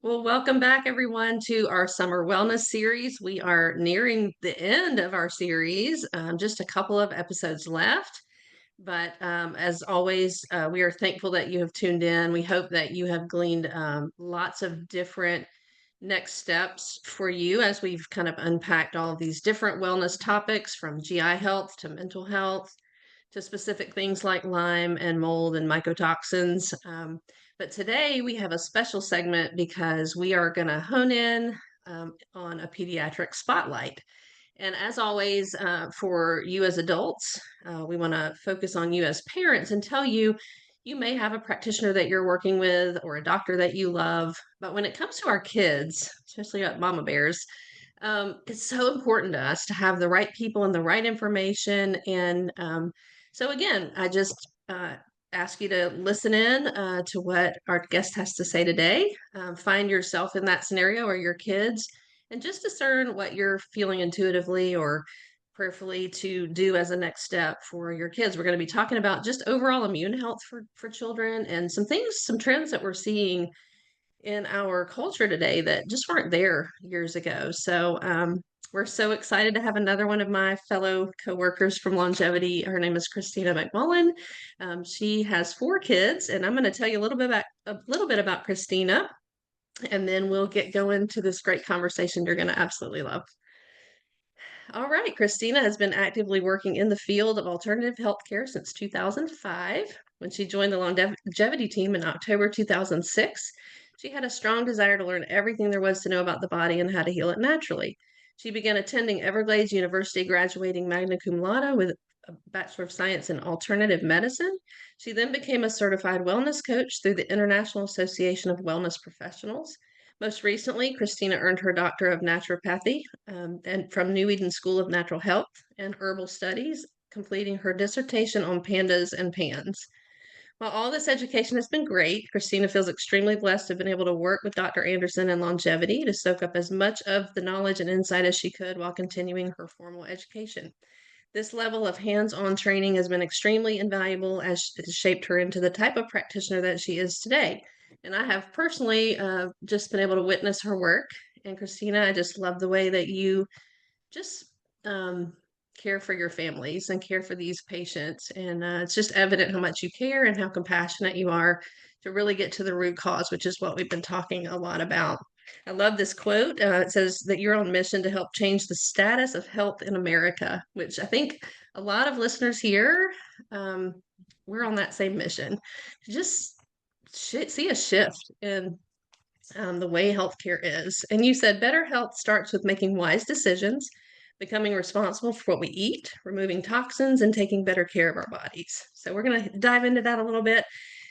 Well, welcome back, everyone, to our summer wellness series. We are nearing the end of our series, just a couple of episodes left. But as always, we are thankful that you have tuned in. We hope that you have gleaned lots of different next steps for you as we've kind of unpacked all of these different wellness topics from GI health to mental health to specific things like Lyme and mold and mycotoxins. But today we have a special segment because we are going to hone in on a pediatric spotlight. And as always, for you as adults, we want to focus on you as parents and tell you you may have a practitioner that you're working with or a doctor that you love. But when it comes to our kids, especially at mama bears, it's so important to us to have the right people and the right information. And so, again, I just ask you to listen in to what our guest has to say today. Find yourself in that scenario or your kids, and just discern what you're feeling intuitively or prayerfully to do as a next step for your kids. We're going to be talking about just overall immune health for children and some things, some trends that we're seeing in our culture today that just weren't there years ago. So we're so excited to have another one of my fellow coworkers from longevity. Her name is Cristina McMullen. She has 4 kids, and I'm going to tell you a little bit about Cristina, and then we'll get going to this great conversation you're going to absolutely love. All right, Cristina has been actively working in the field of alternative healthcare since 2005. When she joined the longevity team in October 2006, she had a strong desire to learn everything there was to know about the body and how to heal it naturally. She began attending Everglades University, graduating magna cum laude with a Bachelor of Science in Alternative Medicine. She then became a certified wellness coach through the International Association of Wellness Professionals. Most recently, Cristina earned her Doctor of Naturopathy and from New Eden School of Natural Health and Herbal Studies, completing her dissertation on pandas and pans. While all this education has been great, Cristina feels extremely blessed to have been able to work with Dr. Anderson in longevity to soak up as much of the knowledge and insight as she could while continuing her formal education. This level of hands-on training has been extremely invaluable as it has shaped her into the type of practitioner that she is today. And I have personally just been able to witness her work. And Cristina, I just love the way that you just care for your families and care for these patients. And it's just evident how much you care and how compassionate you are to really get to the root cause, which is what we've been talking a lot about. I love this quote. It says that you're on a mission to help change the status of health in America, which I think a lot of listeners here, we're on that same mission to just see a shift in the way healthcare is. And you said better health starts with making wise decisions, becoming responsible for what we eat, removing toxins, and taking better care of our bodies. So we're going to dive into that a little bit.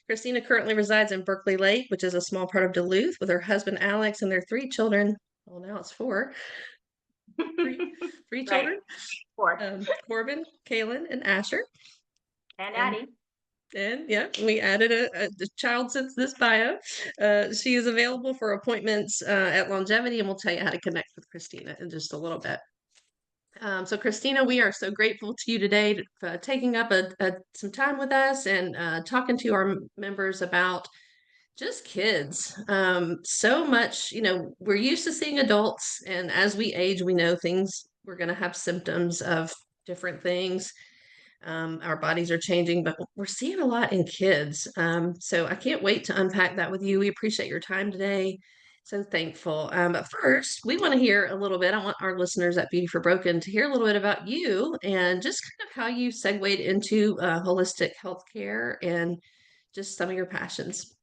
Cristina currently resides in Berkeley Lake, which is a small part of Duluth, with her husband Alex and their 3 children. Well, now it's 4. Three Right. children. 4. Corbin, Kaylin, and Asher. And And Addie. And yeah, we added a child since this bio. She is available for appointments at Longevity, and we'll tell you how to connect with Cristina in just a little bit. So, Cristina, we are so grateful to you today for taking up some time with us and talking to our members about just kids. So much, we're used to seeing adults, and as we age, we know we're going to have symptoms of different things. Our bodies are changing, but we're seeing a lot in kids. So I can't wait to unpack that with you. We appreciate your time today. So thankful. But first, we want to hear a little bit. I want our listeners at Beauty for Broken to hear a little bit about you and just kind of how you segued into holistic healthcare and just some of your passions.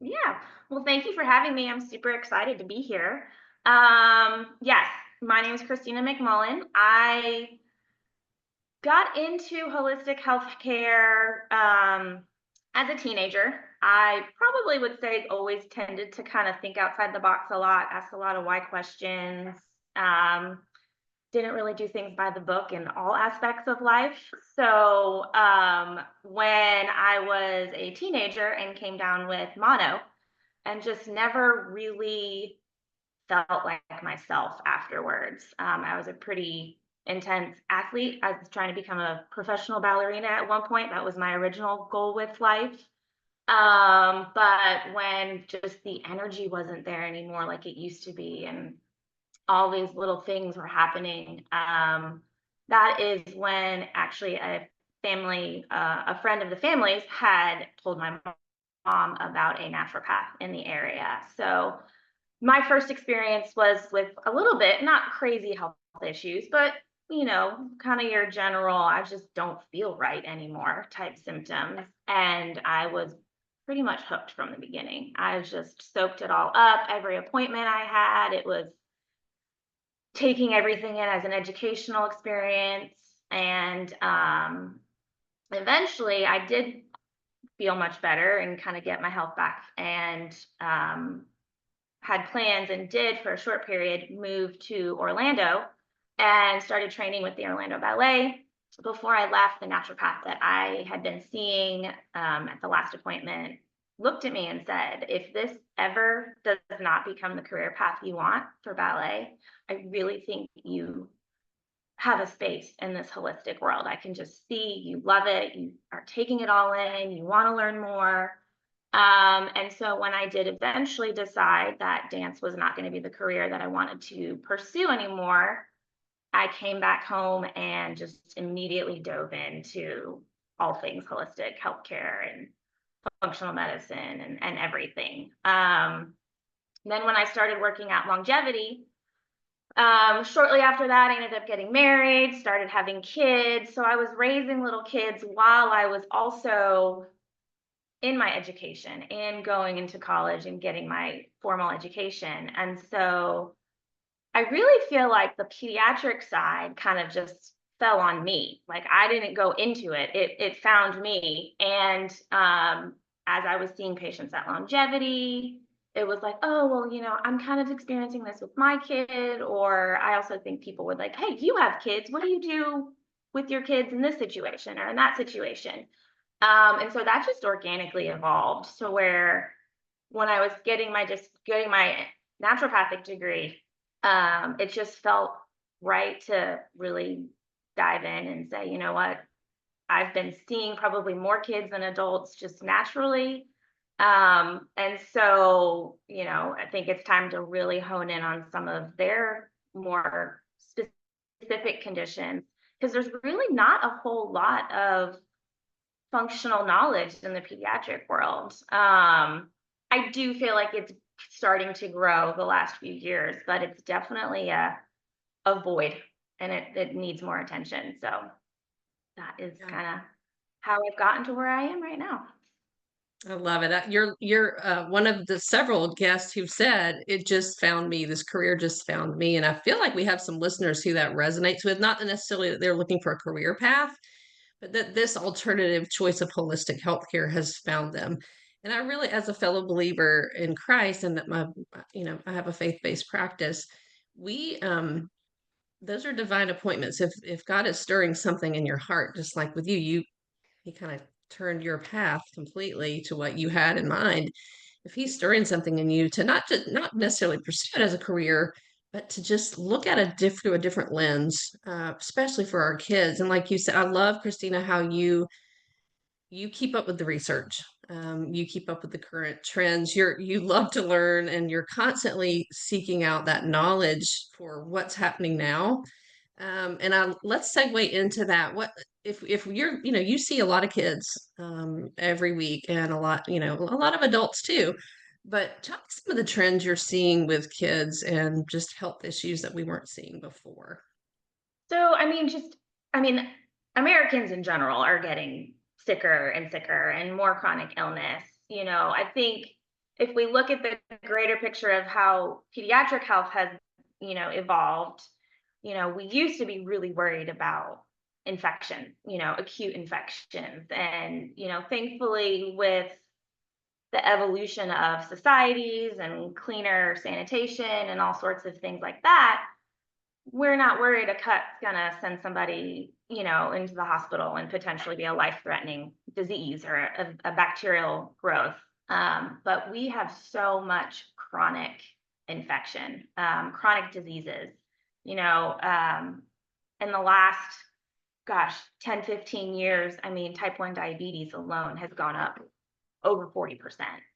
Yeah. Well, thank you for having me. I'm super excited to be here. Yes, my name is Cristiana McMullen. I got into holistic healthcare as a teenager. I probably would say always tended to kind of think outside the box a lot, ask a lot of why questions. Didn't really do things by the book in all aspects of life. So when I was a teenager and came down with mono and just never really felt like myself afterwards. I was a pretty intense athlete. I was trying to become a professional ballerina at one point. That was my original goal with life. But when just the energy wasn't there anymore like it used to be, and all these little things were happening, that is when actually a friend of the family's had told my mom about a naturopath in the area. So my first experience was with a little bit, not crazy health issues, but kind of your general, I just don't feel right anymore type symptoms. And I was pretty much hooked from the beginning. I just soaked it all up. Every appointment I had, it was taking everything in as an educational experience. And eventually I did feel much better and kind of get my health back, and had plans and did for a short period move to Orlando and started training with the Orlando Ballet. Before I left, the naturopath that I had been seeing at the last appointment looked at me and said, if this ever does not become the career path you want for ballet, I really think you have a space in this holistic world. I can just see you love it. You are taking it all in. You want to learn more. And so when I did eventually decide that dance was not going to be the career that I wanted to pursue anymore, I came back home and just immediately dove into all things holistic healthcare and functional medicine and everything. Then when I started working at Longevity, shortly after that, I ended up getting married, started having kids. So I was raising little kids while I was also in my education and going into college and getting my formal education. And so I really feel like the pediatric side kind of just fell on me. Like I didn't go into it. It found me. And as I was seeing patients at Longevity, it was like, oh, well, I'm kind of experiencing this with my kid. Or I also think people would like, hey, you have kids. What do you do with your kids in this situation or in that situation? And so that just organically evolved to where when I was getting my naturopathic degree, it just felt right to really dive in and say, you know what, I've been seeing probably more kids than adults just naturally. And so, I think it's time to really hone in on some of their more specific conditions, because there's really not a whole lot of functional knowledge in the pediatric world. I do feel like it's starting to grow the last few years, but it's definitely a void, and it needs more attention. So that is Yeah. kind of how I've gotten to where I am right now. I love it. You're one of the several guests who've said it just found me. This career just found me, and I feel like we have some listeners who that resonates with. Not necessarily that they're looking for a career path, but that this alternative choice of holistic healthcare has found them. And I really, as a fellow believer in Christ, and that I have a faith-based practice. We those are divine appointments. If God is stirring something in your heart, just like with you, he kind of turned your path completely to what you had in mind. If he's stirring something in you to not necessarily pursue it as a career, but to just look at through a different lens, especially for our kids. And like you said, I love, Christina, how you keep up with the research. You keep up with the current trends. You love to learn, and you're constantly seeking out that knowledge for what's happening now. Let's segue into that. What if you're, you see a lot of kids every week, and a lot of adults too. But tell me some of the trends you're seeing with kids and just health issues that we weren't seeing before. So, I mean, Americans in general are getting sicker and sicker and more chronic illness. I think if we look at the greater picture of how pediatric health has, evolved, we used to be really worried about infection, acute infections. And, thankfully, with the evolution of societies and cleaner sanitation and all sorts of things like that, we're not worried a cut's gonna send somebody, into the hospital and potentially be a life-threatening disease or a bacterial growth. But we have so much chronic infection, chronic diseases, in the last, gosh, 10, 15 years. I mean, type 1 diabetes alone has gone up over 40%,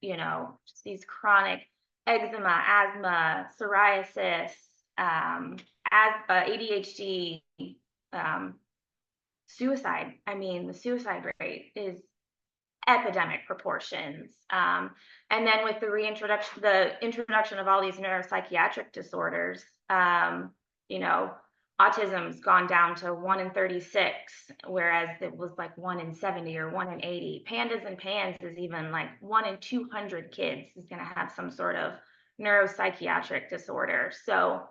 just these chronic eczema, asthma, psoriasis, ADHD, um, suicide. I mean, the suicide rate is epidemic proportions. And then with the introduction of all these neuropsychiatric disorders, you know, autism's gone down to 1 in 36, whereas it was like 1 in 70 or 1 in 80. Pandas and Pans is even like 1 in 200 kids is going to have some sort of neuropsychiatric disorder. So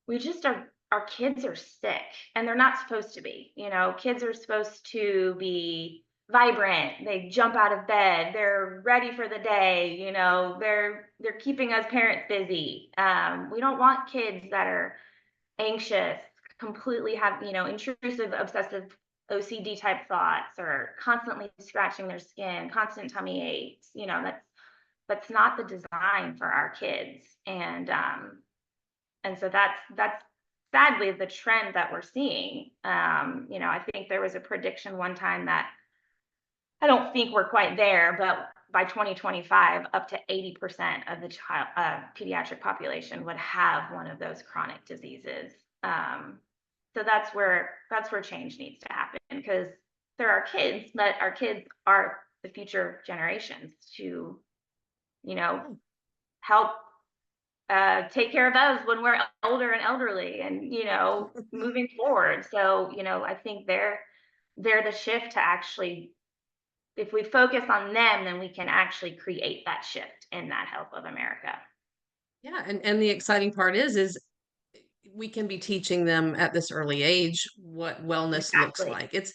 we just are, our kids are sick, and they're not supposed to be. Kids are supposed to be vibrant, they jump out of bed, they're ready for the day, they're keeping us parents busy. We don't want kids that are anxious, completely have, intrusive obsessive OCD type thoughts, or constantly scratching their skin, constant tummy aches. That's not the design for our kids. And so that's sadly the trend that we're seeing. I think there was a prediction one time that, I don't think we're quite there, but by 2025, up to 80% of the pediatric population would have one of those chronic diseases. So that's where change needs to happen, because they're our kids, but our kids are the future generations to, help take care of us when we're older and elderly, and moving forward. So I think they're the shift to actually, if we focus on them, then we can actually create that shift in that health of America. Yeah, and the exciting part is we can be teaching them at this early age what wellness looks Exactly. like. It's,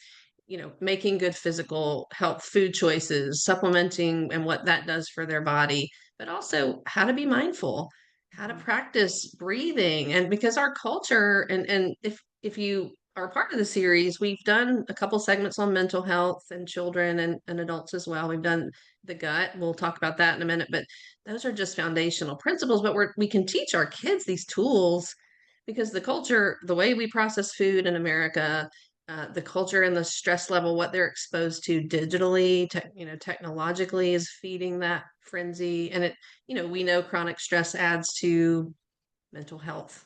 making good physical health food choices, supplementing, and what that does for their body, but also how to be mindful, how to Mhm. practice breathing. And because our culture, and if you are part of the series, we've done a couple segments on mental health and children and adults as well. We've done the gut. We'll talk about that in a minute, but those are just foundational principles. But we can teach our kids these tools because the culture, the way we process food in America, the culture and the stress level, what they're exposed to digitally, technologically, is feeding that frenzy. And we know chronic stress adds to mental health,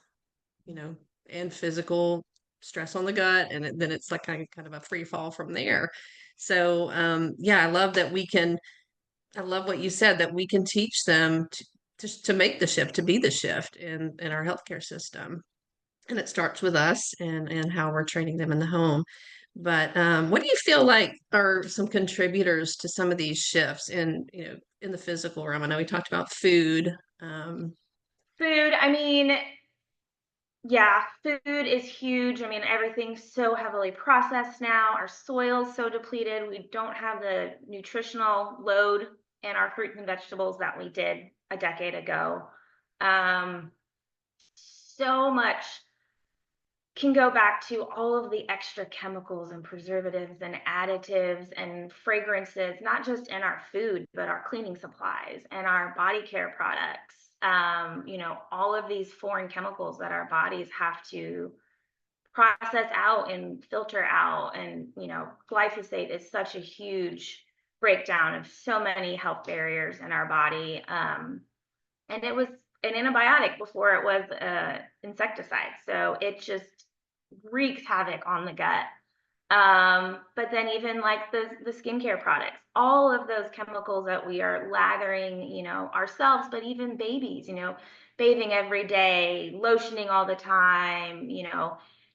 you know, and physical stress on the gut, and then it's like kind of a free fall from there. So, yeah, I love that we can. I love what you said, that we can teach them to make the shift, to be the shift in our healthcare system. And it starts with us and how we're training them in the home. But what do you feel like are some contributors to some of these shifts in the physical realm? I know we talked about food. Food, I mean, yeah, food is huge. I mean, everything's so heavily processed now. Our soil's so depleted. We don't have the nutritional load in our fruits and vegetables that we did a decade ago. Um, so much can go back to all of the extra chemicals and preservatives and additives and fragrances, not just in our food, but our cleaning supplies and our body care products. All of these foreign chemicals that our bodies have to process out and filter out. And, glyphosate is such a huge breakdown of so many health barriers in our body. And it was an antibiotic before it was insecticide. So it just wreaks havoc on the gut. But then even like the skincare products, all of those chemicals that we are lathering, ourselves, but even babies, bathing every day, lotioning all the time,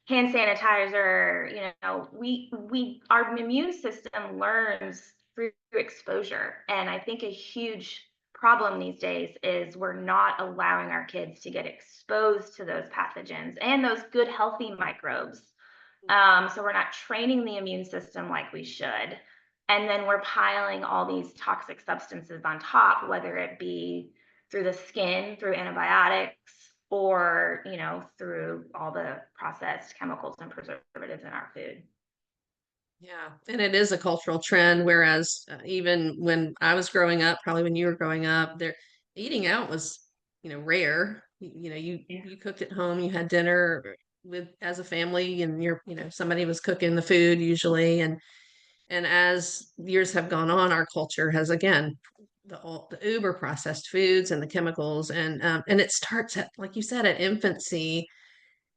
hand sanitizer, our immune system learns through exposure. And I think a huge problem these days is we're not allowing our kids to get exposed to those pathogens and those good healthy microbes. So we're not training the immune system like we should. And then we're piling all these toxic substances on top, whether it be through the skin, through antibiotics, or, through all the processed chemicals and preservatives in our food. Yeah, and it is a cultural trend. Whereas even when I was growing up, probably when you were growing up, there eating out was, rare. You cooked at home, you had dinner with as a family, and somebody was cooking the food usually, and And as years have gone on, our culture has again the uber processed foods and the chemicals, and it starts at, like you said, at infancy.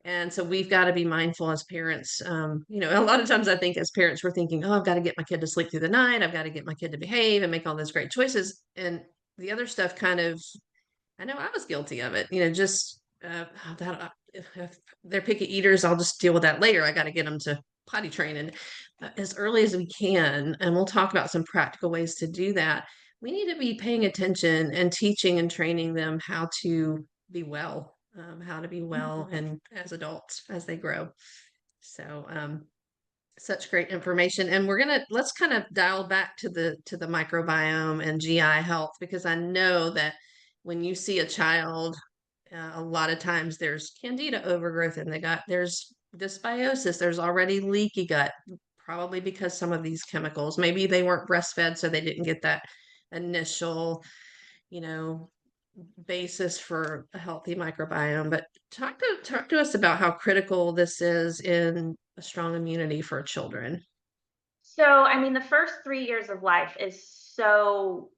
And so we've got to be mindful as parents. A lot of times I think as parents, we're thinking, oh, I've got to get my kid to sleep through the night. I've got to get my kid to behave and make all those great choices. And the other stuff kind of, I know I was guilty of it, just if they're picky eaters, I'll just deal with that later. I got to get them to potty train. And as early as we can, and we'll talk about some practical ways to do that, we need to be paying attention and teaching and training them how to be well, Mhm. and as adults as they grow. So, such great information. And let's kind of dial back to the microbiome and GI health, because I know that when you see a child, a lot of times there's candida overgrowth in the gut, there's dysbiosis, there's already leaky gut, probably because some of these chemicals, maybe they weren't breastfed, so they didn't get that initial, you know, basis for a healthy microbiome. But talk to us about how critical this is in a strong immunity for children. So, I mean, the first 3 years of life is so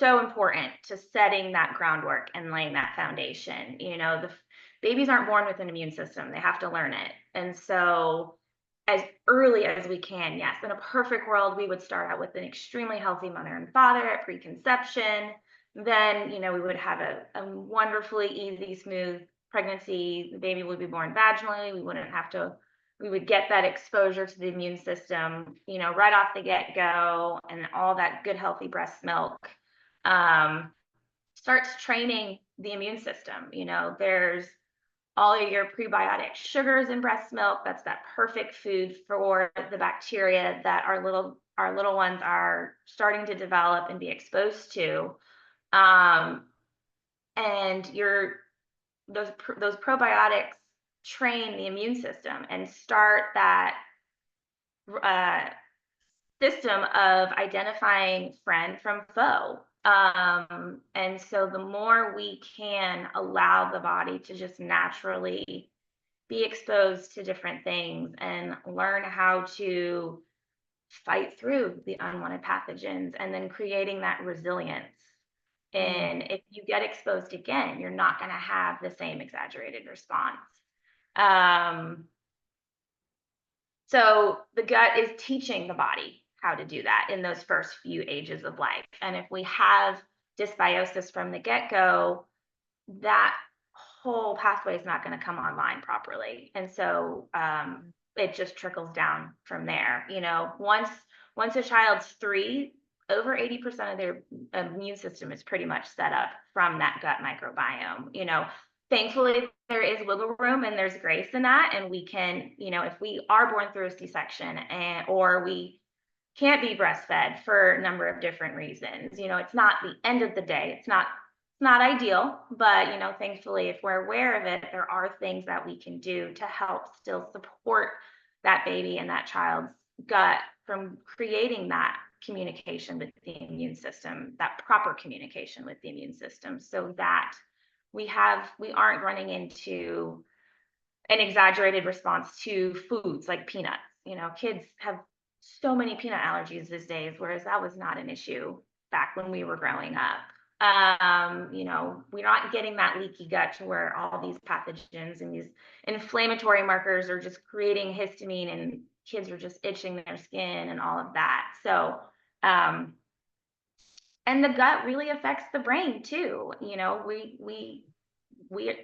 important to setting that groundwork and laying that foundation. Babies aren't born with an immune system, they have to learn it. And so, as early as we can, yes, in a perfect world, we would start out with an extremely healthy mother and father at preconception. Then, we would have a wonderfully easy, smooth pregnancy. The baby would be born vaginally. We would get that exposure to the immune system, right off the get go, and all that good, healthy breast milk um, starts training the immune system. There's all of your prebiotic sugars in breast milk. That's that perfect food for the bacteria that our little ones are starting to develop and be exposed to. Um, and those probiotics train the immune system and start that uh, system of identifying friend from foe. And so the more we can allow the body to just naturally be exposed to different things and learn how to fight through the unwanted pathogens, and then creating that resilience. Mm, And if you get exposed again, you're not going to have the same exaggerated response. Um, So the gut is teaching the body how to do that in those first few ages of life. And if we have dysbiosis from the get go, that whole pathway is not going to come online properly. And so it just trickles down from there. Once a child's 3, over 80% of their immune system is pretty much set up from that gut microbiome. Thankfully there is wiggle room and there's grace in that, and we can, if we are born through a C-section or we can't be breastfed for a number of different reasons. It's not the end of the day. It's not ideal, but thankfully, if we're aware of it, there are things that we can do to help still support that baby and that child's gut from creating that communication with the immune system, that proper communication with the immune system, so that we aren't running into an exaggerated response to foods like peanuts. Kids have so many peanut allergies these days, whereas that was not an issue back when we were growing up. We're not getting that leaky gut to where all these pathogens and these inflammatory markers are just creating histamine, and kids are just itching their skin and all of that. So, and the gut really affects the brain too.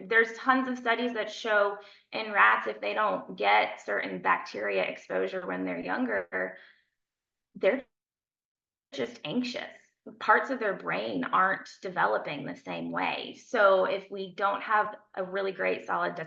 There's tons of studies that show in rats, if they don't get certain bacteria exposure when they're younger, they're just anxious. Parts of their brain aren't developing the same way. So if we don't have a really great solid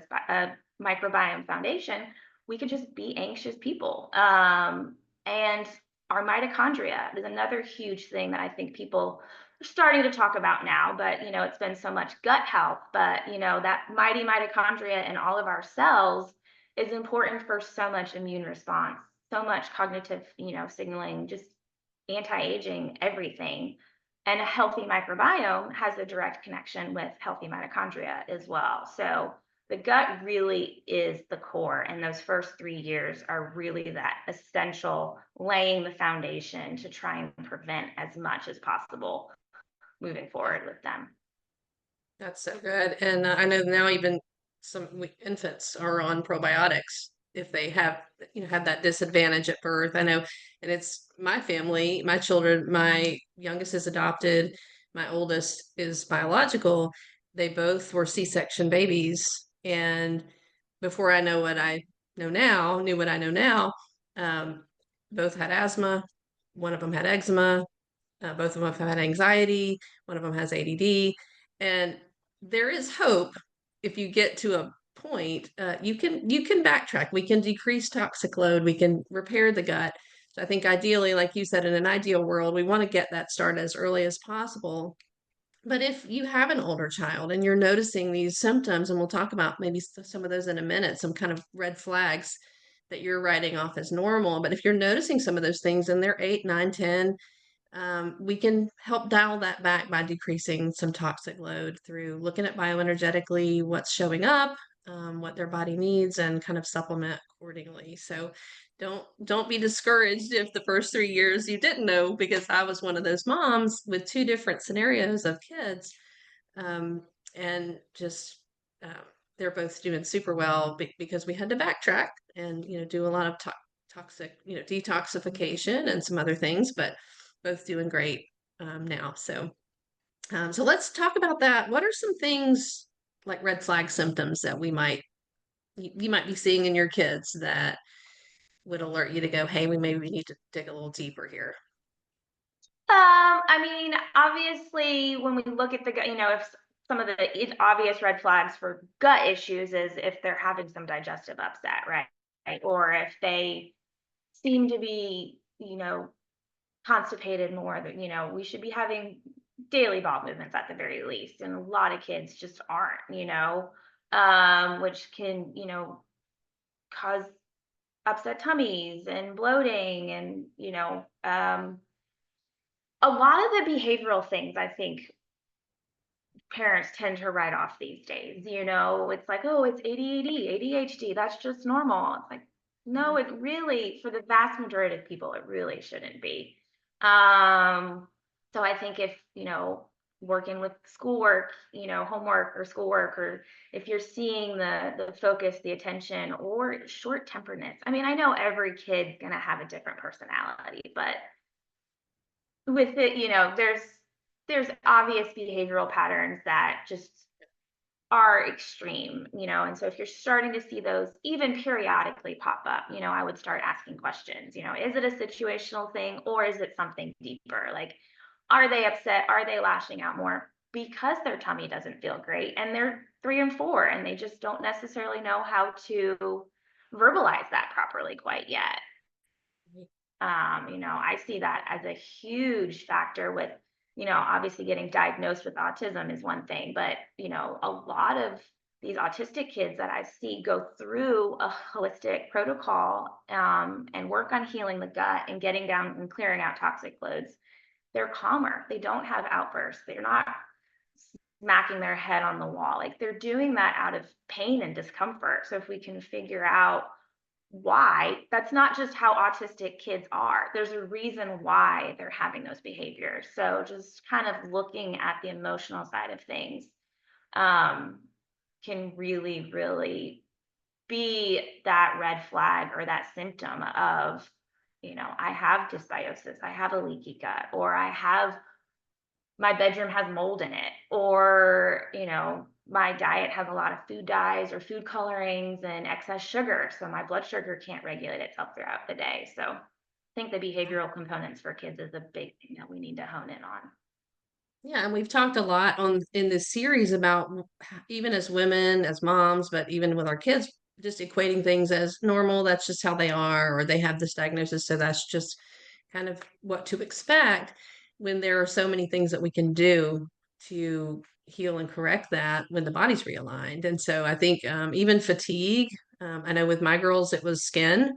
microbiome foundation, we could just be anxious people. And our mitochondria is another huge thing that I think people are starting to talk about now, but it's been so much gut health, but that mighty mitochondria in all of our cells is important for so much immune response, so much cognitive, signaling, just anti-aging, everything. And a healthy microbiome has a direct connection with healthy mitochondria as well. So the gut really is the core, and those first 3 years are really that essential laying the foundation to try and prevent as much as possible moving Yeah. forward with them. That's so good. And I know now even infants are on probiotics if they have, have that disadvantage at birth. I know, and it's my family, my children, my youngest is adopted, my oldest is biological. They both were C-section babies. And before I know what I know now, knew what I know now, um, both had asthma. One of them had eczema. Both of them have had anxiety. One of them has ADD. And there is hope if you get to a point. You can backtrack. We can decrease toxic load. We can repair the gut. So I think ideally, like you said, in an ideal world, we want to get that started as early as possible. But if you have an older child and you're noticing these symptoms, and we'll talk about maybe some of those in a minute, some kind of red flags that you're writing off as normal. But if you're noticing some of those things and they're 8, 9, 10, we can help dial that back by decreasing some toxic load through looking at bioenergetically what's showing up, what their body needs, and kind of supplement accordingly. So don't be discouraged if the first 3 years you didn't know, because I was one of those moms with two different scenarios of kids, um, and just um, they're both doing super well because we had to backtrack and do a lot of toxic detoxification and some other things, but both doing great now. So let's talk about that. What are some things like red flag symptoms that you might be seeing in your kids that would alert you to go, hey, we need to dig a little deeper here? I mean, obviously, when we look at the gut, if some of the obvious red flags for gut issues is if they're having some digestive upset, right? Or if they seem to be, constipated more, that, we should be having daily bowel movements at the very least. And a lot of kids just aren't, which can, cause upset tummies and bloating and, a lot of the behavioral things I think parents tend to write off these days. It's like, oh, it's ADHD, ADHD, that's just normal. It's like, no, it really, for the vast majority of people, it really shouldn't be. So I think if, working with schoolwork, homework or schoolwork, or if you're seeing the focus, the attention, or short temperedness. I mean, I know every kid's gonna have a different personality, but with it, there's obvious behavioral patterns that just are extreme, and so if you're starting to see those even periodically pop up, I would start asking questions, is it a situational thing or is it something deeper? Like, are they upset? Are they lashing out more because their tummy doesn't feel great and they're 3 and 4 and they just don't necessarily know how to verbalize that properly quite yet? I see that as a huge factor with, obviously getting diagnosed with autism is one thing, but, a lot of these autistic kids that I see go through a holistic protocol, and work on healing the gut and getting down and clearing out toxic loads, they're calmer. They don't have outbursts. They're not smacking their head on the wall. Like, they're doing that out of pain and discomfort. So if we can figure out why, that's not just how autistic kids are. There's a reason why they're having those behaviors. So just kind of looking at the emotional side of things, um, can really, really be that red flag or that symptom of, I have dysbiosis, I have a leaky gut, or I have my bedroom has mold in it, or my diet has a lot of food dyes or food colorings and excess sugar, so my blood sugar can't regulate itself throughout the day. So I think the behavioral components for kids is a big thing that we need to hone in on. Yeah, and we've talked a lot on in this series about even as women, as moms, but even with our kids, just equating things as normal. That's just how they are, or they have this diagnosis, so that's just kind of what to expect, when there are so many things that we can do to heal and correct that when the body's realigned. And so I think even fatigue, I know with my girls, it was skin.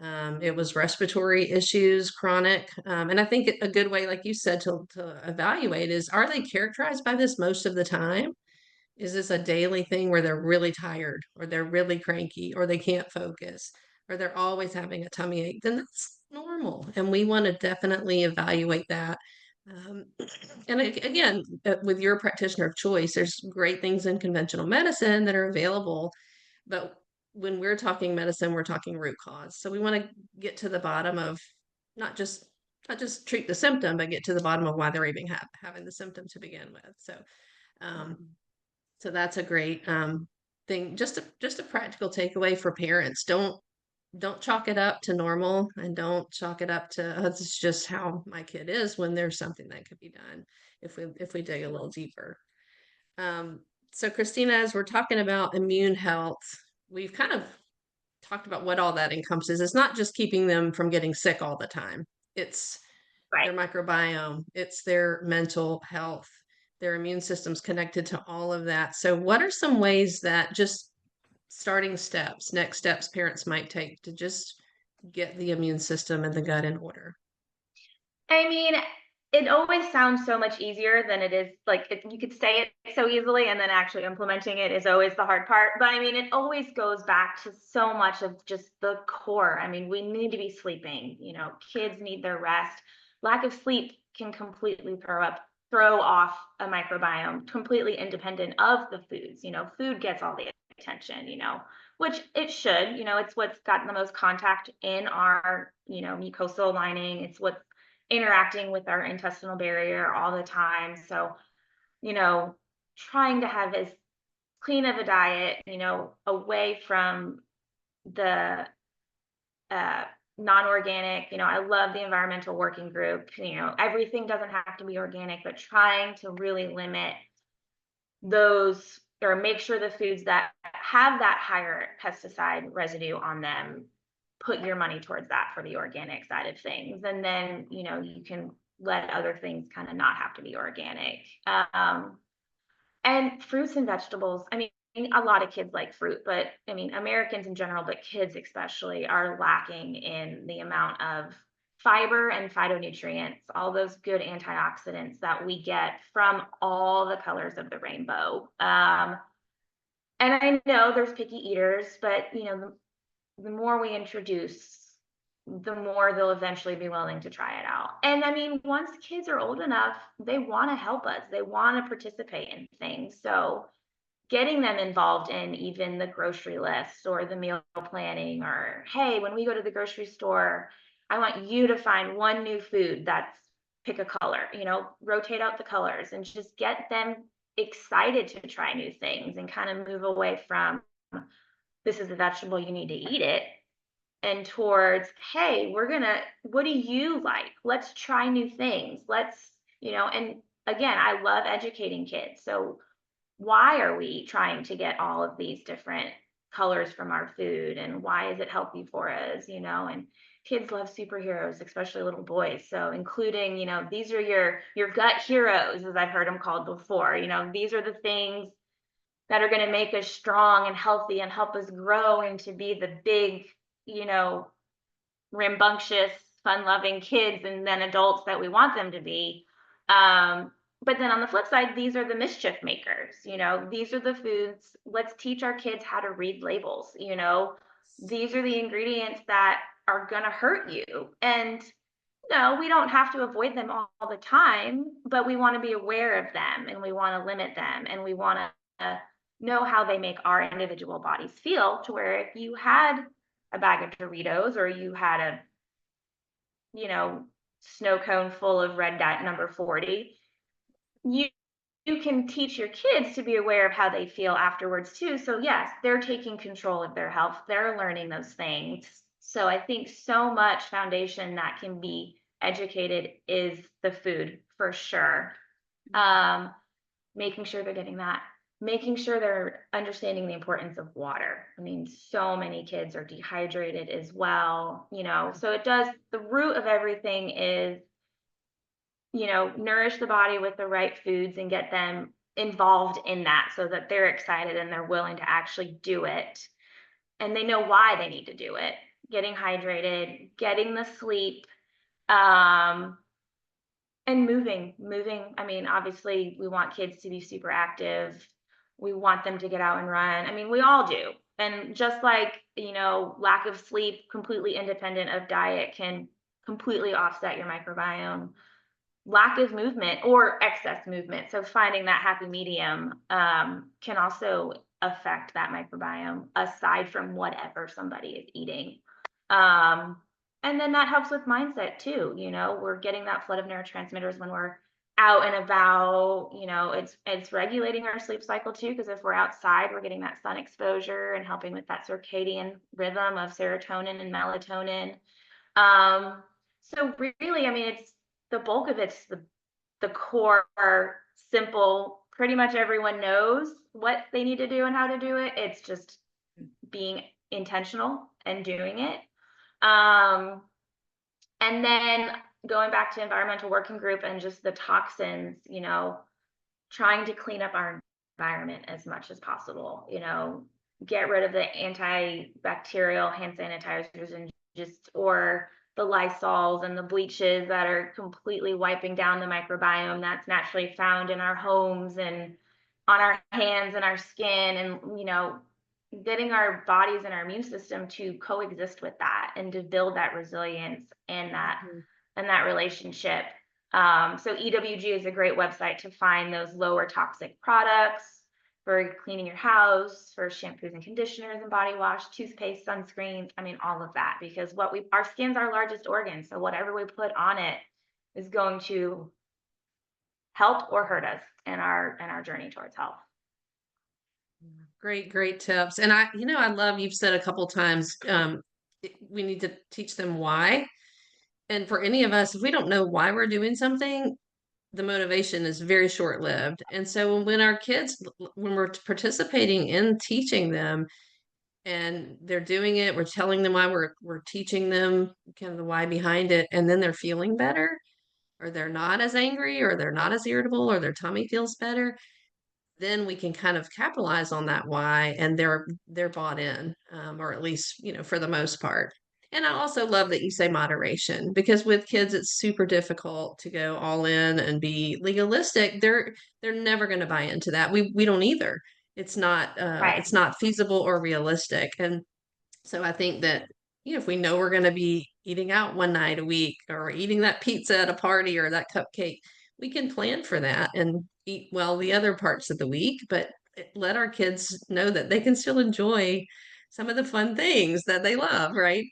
It was respiratory issues, chronic. And I think a good way, like you said, to evaluate is, are they characterized by this most of the time? Is this a daily thing where they're really tired or they're really cranky or they can't focus or they're always having a tummy ache? Then that's normal. And we want to definitely evaluate that. Um, and again, with your practitioner of choice, there's great things in conventional medicine that are available. But when we're talking medicine, we're talking root cause. So we want to get to the bottom of not just not just treat the symptom, but get to the bottom of why they're even having the symptom to begin with. Um, so that's a great thing. Just a practical takeaway for parents. Don't chalk it up to normal, and don't chalk it up to, oh, this is just how my kid is, when there's something that could be done if we dig a little deeper. Um, so Christina, as we're talking about immune health, we've kind of talked about what all that encompasses. It's not just keeping them from getting sick all the time. It's Right. their microbiome, it's their mental health, their immune system's connected to all of that. So what are some ways that just starting steps, next steps parents might take to just get the immune system and the gut in order? I mean, it always sounds so much easier than it is. Like you could say it so easily, and then actually implementing it is always the hard part. But I mean, it always goes back to so much of just the core. I mean, we need to be sleeping. Kids need their rest. Lack of sleep can completely throw off a microbiome, completely independent of the foods. Food gets all the attention. Which it should. It's what's got the most contact in our mucosal lining. It's what's interacting with our intestinal barrier all the time. So, you know, trying to have as clean of a diet, away from the uh, non-organic. I love the environmental working group. Everything doesn't have to be organic, but trying to really limit those, or make sure the foods that have that higher pesticide residue on them, put your money towards that for the organic side of things. And then, you can let other things kind of not have to be organic. And fruits and vegetables. I mean, a lot of kids like fruit, but I mean, Americans in general, but kids especially, are lacking in the amount of fiber and phytonutrients, all those good antioxidants that we get from all the colors of the rainbow. And I know there's picky eaters, but the more we introduce, the more they'll eventually be willing to try it out. And I mean, once kids are old enough, they want to help us. They want to participate in things. So getting them involved in even the grocery list or the meal planning, or, hey, when we go to the grocery store, I want you to find one new food that's, pick a color, rotate out the colors and just get them excited to try new things, and kind of move away from, this is a vegetable, you need to eat it, and towards, hey, what do you like? Let's try new things. And again, I love educating kids. So why are we trying to get all of these different colors from our food, and why is it healthy for us? And kids love superheroes, especially little boys. So including, these are your gut heroes, as I've heard them called before. These are the things that are going to make us strong and healthy and help us grow into be the big, you know, rambunctious, fun-loving kids and then adults that we want them to be. But then on the flip side, these are the mischief makers. These are the foods. Let's teach our kids how to read labels. These are the ingredients that are going to hurt you. And no, we don't have to avoid them all the time, but we want to be aware of them, and we want to limit them, and we want to know how they make our individual bodies feel, to where if you had a bag of Doritos, or you had a, snow cone full of red dot number 40, you can teach your kids to be aware of how they feel afterwards too. So yes, they're taking control of their health. They're learning those things. So I think so much foundation that can be educated is the food, for sure. Making sure they're getting that, making sure they're understanding the importance of water. I mean, so many kids are dehydrated as well, so the root of everything is, nourish the body with the right foods and get them involved in that, so that they're excited and they're willing to actually do it. And they know why they need to do it. Getting hydrated, getting the sleep, and moving. I mean, obviously we want kids to be super active. We want them to get out and run. I mean, we all do. And just like, lack of sleep, completely independent of diet, can completely offset your microbiome. Lack of movement or excess movement, so finding that happy medium, can also affect that microbiome aside from whatever somebody is eating. And then that helps with mindset too. We're getting that flood of neurotransmitters when we're out and about. It's regulating our sleep cycle too, because if we're outside, we're getting that sun exposure and helping with that circadian rhythm of serotonin and melatonin. So really, I mean, it's the bulk of it's the core, simple, pretty much everyone knows what they need to do and how to do it. It's just being intentional and doing it. And then going back to environmental working group and just the toxins, trying to clean up our environment as much as possible, get rid of the antibacterial hand sanitizers and or the Lysols and the bleaches that are completely wiping down the microbiome that's naturally found in our homes and on our hands and our skin, and getting our bodies and our immune system to coexist with that and to build that resilience and that relationship. So EWG is a great website to find those lower toxic products for cleaning your house, for shampoos and conditioners and body wash, toothpaste, sunscreens. I mean, all of that, because our skin's our largest organ. So whatever we put on it is going to help or hurt us in our journey towards health. Great tips. And I love, you've said a couple times, we need to teach them why. And for any of us, if we don't know why we're doing something, the motivation is very short-lived. And so when our kids, when we're participating in teaching them and they're doing it, we're telling them why, we're teaching them kind of the why behind it, and then they're feeling better, or they're not as angry, or they're not as irritable, or their tummy feels better, then we can kind of capitalize on that why, and they're bought in, or at least, for the most part. And I also love that you say moderation, because with kids, it's super difficult to go all in and be legalistic. They're never going to buy into that. We don't either. It's not Right. it's not feasible or realistic. And so I think that, if we know we're going to be eating out one night a week, or eating that pizza at a party, or that cupcake, we can plan for that and eat well the other parts of the week, but let our kids know that they can still enjoy some of the fun things that they love, right?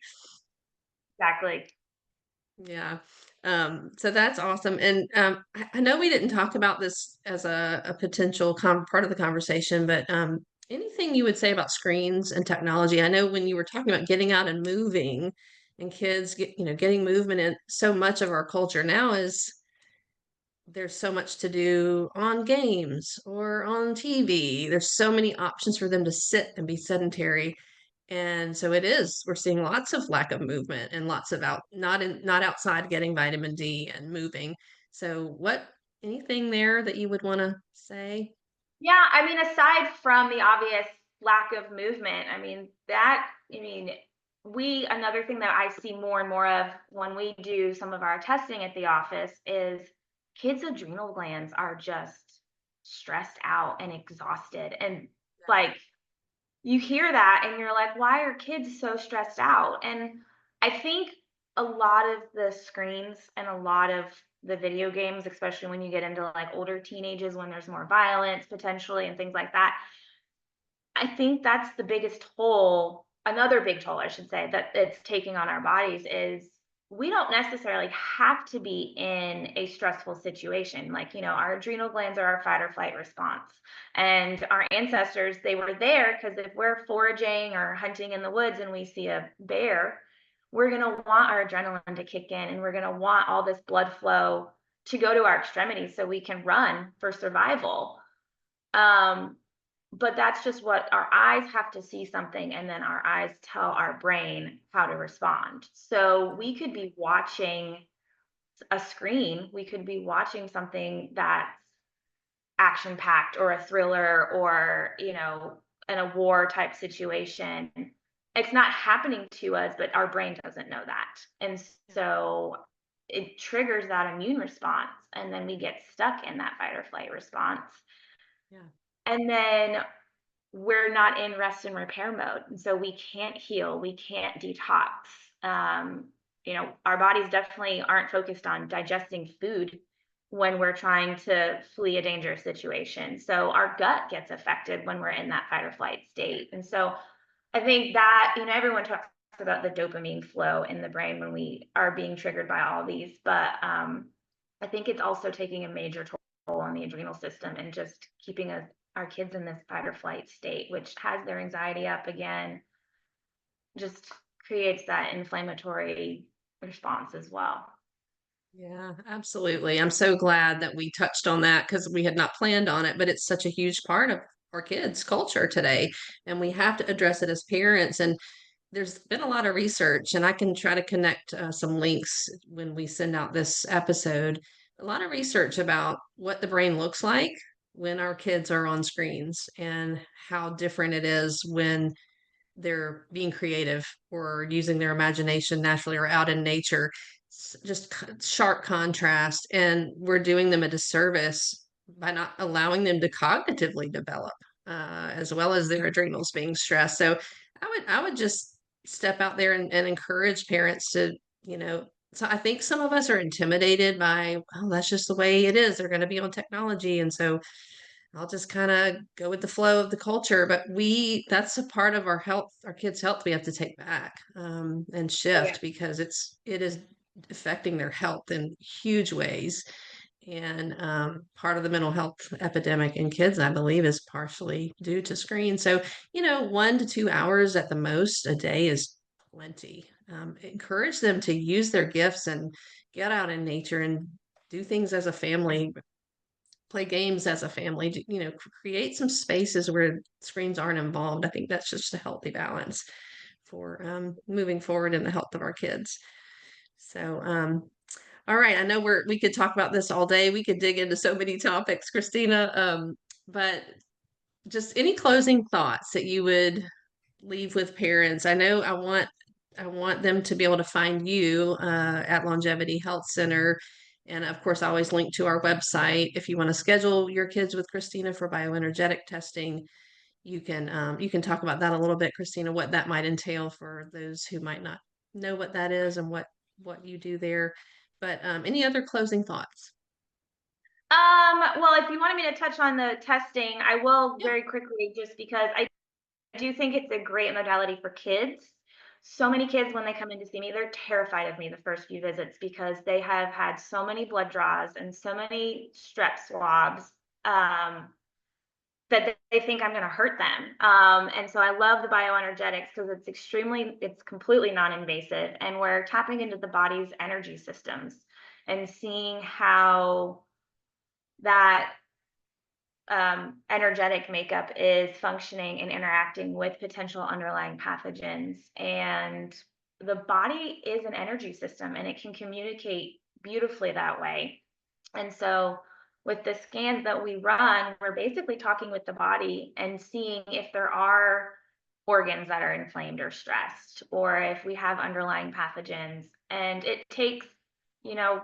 Exactly. Yeah. So that's awesome. And I know we didn't talk about this as a potential part of the conversation, but anything you would say about screens and technology? I know when you were talking about getting out and moving, and kids getting movement in, so much of our culture now is, there's so much to do on games or on TV. There's so many options for them to sit and be sedentary. And so we're seeing lots of lack of movement, and lots of not outside getting vitamin D and moving. So anything there that you would want to say? Yeah, I mean, aside from the obvious lack of movement, another thing that I see more and more of when we do some of our testing at the office is kids' adrenal glands are just stressed out and exhausted. And like, you hear that and you're like, why are kids so stressed out? And I think a lot of the screens and a lot of the video games, especially when you get into like older teenagers, when there's more violence potentially and things like that, I think that's the biggest toll. Another big toll, I should say, that it's taking on our bodies is we don't necessarily have to be in a stressful situation. Like, our adrenal glands are our fight or flight response. And our ancestors, they were there because if we're foraging or hunting in the woods and we see a bear, we're going to want our adrenaline to kick in, and we're going to want all this blood flow to go to our extremities so we can run for survival. But that's just what our eyes have to see something, and then our eyes tell our brain how to respond. So we could be watching a screen, we could be watching something that's action packed or a thriller or, in a war type situation. It's not happening to us, but our brain doesn't know that. And so it triggers that immune response, and then we get stuck in that fight or flight response. Yeah. And then we're not in rest and repair mode. And so we can't heal, we can't detox. Our bodies definitely aren't focused on digesting food when we're trying to flee a dangerous situation. So our gut gets affected when we're in that fight or flight state. And so I think that, everyone talks about the dopamine flow in the brain when we are being triggered by all these, but I think it's also taking a major toll on the adrenal system and just keeping our kids in this fight or flight state, which has their anxiety up again, just creates that inflammatory response as well. Yeah, absolutely. I'm so glad that we touched on that because we had not planned on it, but it's such a huge part of our kids' culture today. And we have to address it as parents. And there's been a lot of research, and I can try to connect some links when we send out this episode. A lot of research about what the brain looks like when our kids are on screens and how different it is when they're being creative or using their imagination naturally or out in nature. Just sharp contrast. And we're doing them a disservice by not allowing them to cognitively develop, as well as their adrenals being stressed. So I would just step out there and encourage parents to, so I think some of us are intimidated by, oh, that's just the way it is. They're going to be on technology. And so I'll just kind of go with the flow of the culture. But that's a part of our health, our kids' health we have to take back, and Oh, yeah. shift because it is affecting their health in huge ways. And part of the mental health epidemic in kids, I believe, is partially due to screens. So, 1 to 2 hours at the most a day is plenty. Encourage them to use their gifts and get out in nature and do things as a family, play games as a family, create some spaces where screens aren't involved. I think that's just a healthy balance for moving forward in the health of our kids. So, all right, I know we could talk about this all day. We could dig into so many topics, Cristina. But just any closing thoughts that you would leave with parents? I know I want them to be able to find you at Longevity Health Center. And of course, I always link to our website. If you want to schedule your kids with Cristina for bioenergetic testing, you can talk about that a little bit, Cristina, what that might entail for those who might not know what that is and what you do there. But any other closing thoughts? Well, if you wanted me to touch on the testing, I will Yeah. very quickly, just because I do think it's a great modality for kids. So many kids, when they come in to see me, they're terrified of me the first few visits because they have had so many blood draws and so many strep swabs, that they think I'm going to hurt them. And so I love the bioenergetics because it's completely non-invasive, and we're tapping into the body's energy systems and seeing how that energetic makeup is functioning and interacting with potential underlying pathogens. And the body is an energy system and it can communicate beautifully that way. And so with the scans that we run, we're basically talking with the body and seeing if there are organs that are inflamed or stressed, or if we have underlying pathogens. And it takes, you know,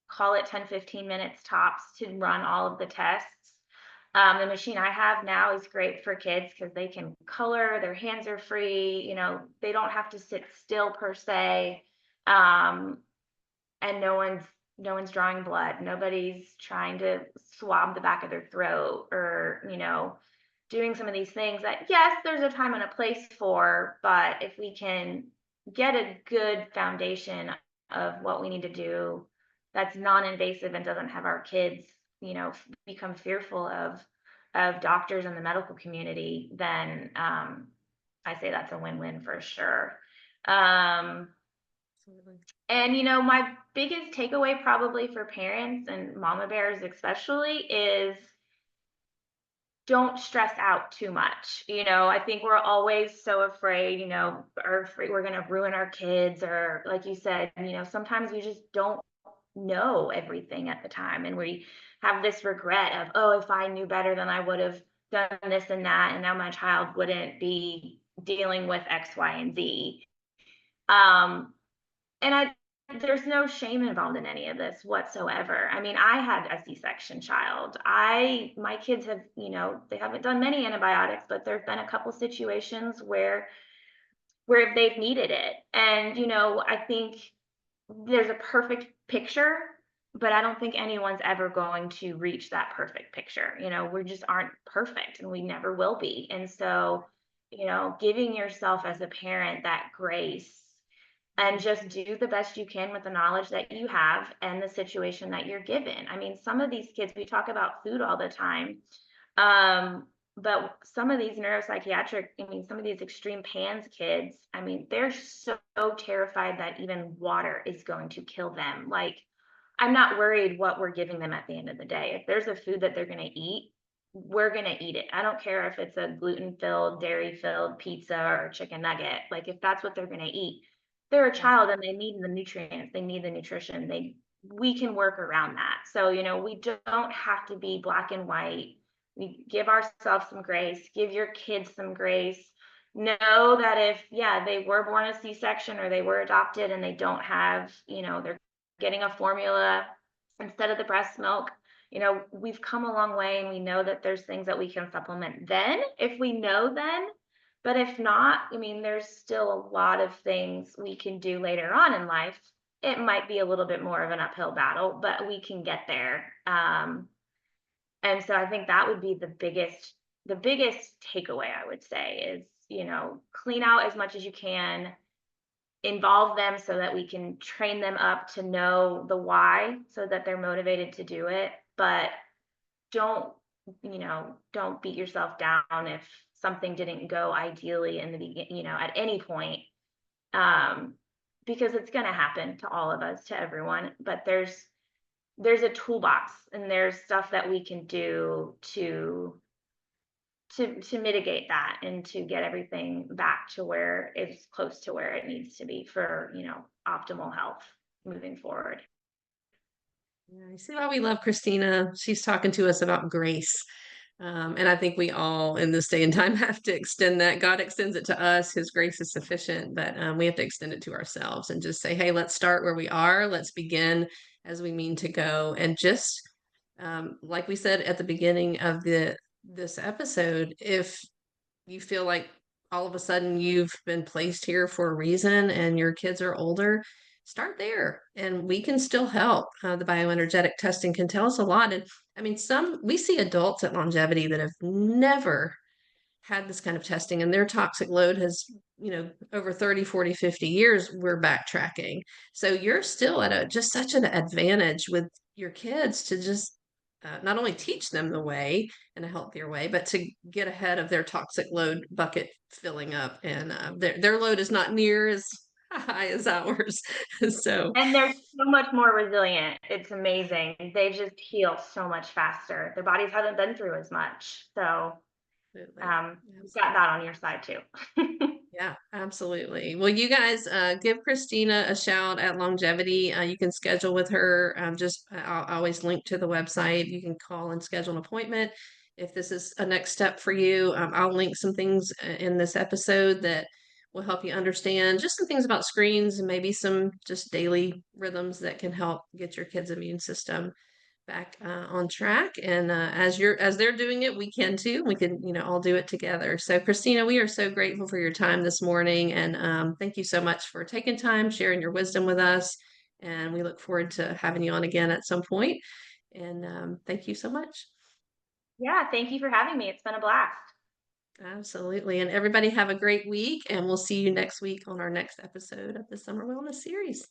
call it 10-15 minutes tops to run all of the tests. The machine I have now is great for kids because they can color, their hands are free, they don't have to sit still per se. And no one's drawing blood. Nobody's trying to swab the back of their throat or, doing some of these things that, yes, there's a time and a place for, but if we can get a good foundation of what we need to do that's non-invasive and doesn't have our kids, become fearful of doctors and the medical community, then I say that's a win-win for sure. Absolutely. And my biggest takeaway probably for parents and mama bears especially is don't stress out too much. I think we're always so afraid, or afraid we're going to ruin our kids, or like you said, sometimes we just don't know everything at the time, and we have this regret of, oh, if I knew better, then I would have done this and that, and now my child wouldn't be dealing with X, Y, and Z. And there's no shame involved in any of this whatsoever. I mean, I had a C-section child. My kids have, they haven't done many antibiotics, but there've been a couple situations where they've needed it. And, I think there's a perfect picture, but I don't think anyone's ever going to reach that perfect picture. We just aren't perfect and we never will be. And so, giving yourself as a parent that grace and just do the best you can with the knowledge that you have and the situation that you're given. I mean, some of these kids, we talk about food all the time. But some of these some of these extreme PANS kids, I mean, they're so terrified that even water is going to kill them. Like, I'm not worried what we're giving them at the end of the day. If there's a food that they're going to eat, we're going to eat it. I don't care if it's a gluten-filled, dairy-filled pizza or chicken nugget. Like, if that's what they're going to eat, they're a child and they need the nutrients, they need the nutrition. We can work around that. So, we don't have to be black and white. We give ourselves some grace, give your kids some grace. Know that if, they were born a C-section or they were adopted and they don't have, they're getting a formula instead of the breast milk, we've come a long way and we know that there's things that we can supplement then, if we know then. But if not, I mean, there's still a lot of things we can do later on in life. It might be a little bit more of an uphill battle, but we can get there. And so I think that would be the biggest takeaway, I would say, is, clean out as much as you can, involve them so that we can train them up to know the why so that they're motivated to do it. But don't, don't beat yourself down if something didn't go ideally in the beginning, at any point, because it's going to happen to all of us, to everyone. But there's a toolbox and there's stuff that we can do to mitigate that and to get everything back to where it's close to where it needs to be for, optimal health moving forward. Yeah, I see why we love Christina. She's talking to us about grace. And I think we all in this day and time have to extend that. God extends it to us. His grace is sufficient, but we have to extend it to ourselves and just say, hey, let's start where we are. Let's begin as we mean to go. And just like we said at the beginning of this episode, if you feel like all of a sudden you've been placed here for a reason and your kids are older, start there and we can still help. The bioenergetic testing can tell us a lot. And I mean, we see adults at longevity that have never had this kind of testing and their toxic load has, over 30, 40, 50 years, we're backtracking. So you're still at just such an advantage with your kids to just not only teach them the way in a healthier way, but to get ahead of their toxic load bucket filling up. And their load is not near as high as ours. So, And they're so much more resilient. It's amazing. They just heal so much faster. Their bodies haven't been through as much. So you've got that on your side too. Yeah, absolutely. Well, you guys give Cristina a shout at Longevity. You can schedule with her. I'll always link to the website. You can call and schedule an appointment if this is a next step for you. I'll link some things in this episode that will help you understand just some things about screens and maybe some just daily rhythms that can help get your kids' immune system back on track. And as they're doing it, we can too. We can, all do it together. So Cristina, we are so grateful for your time this morning. And thank you so much for taking time, sharing your wisdom with us. And we look forward to having you on again at some point. And thank you so much. Yeah, thank you for having me. It's been a blast. Absolutely. And everybody have a great week. And we'll see you next week on our next episode of the Summer Wellness Series.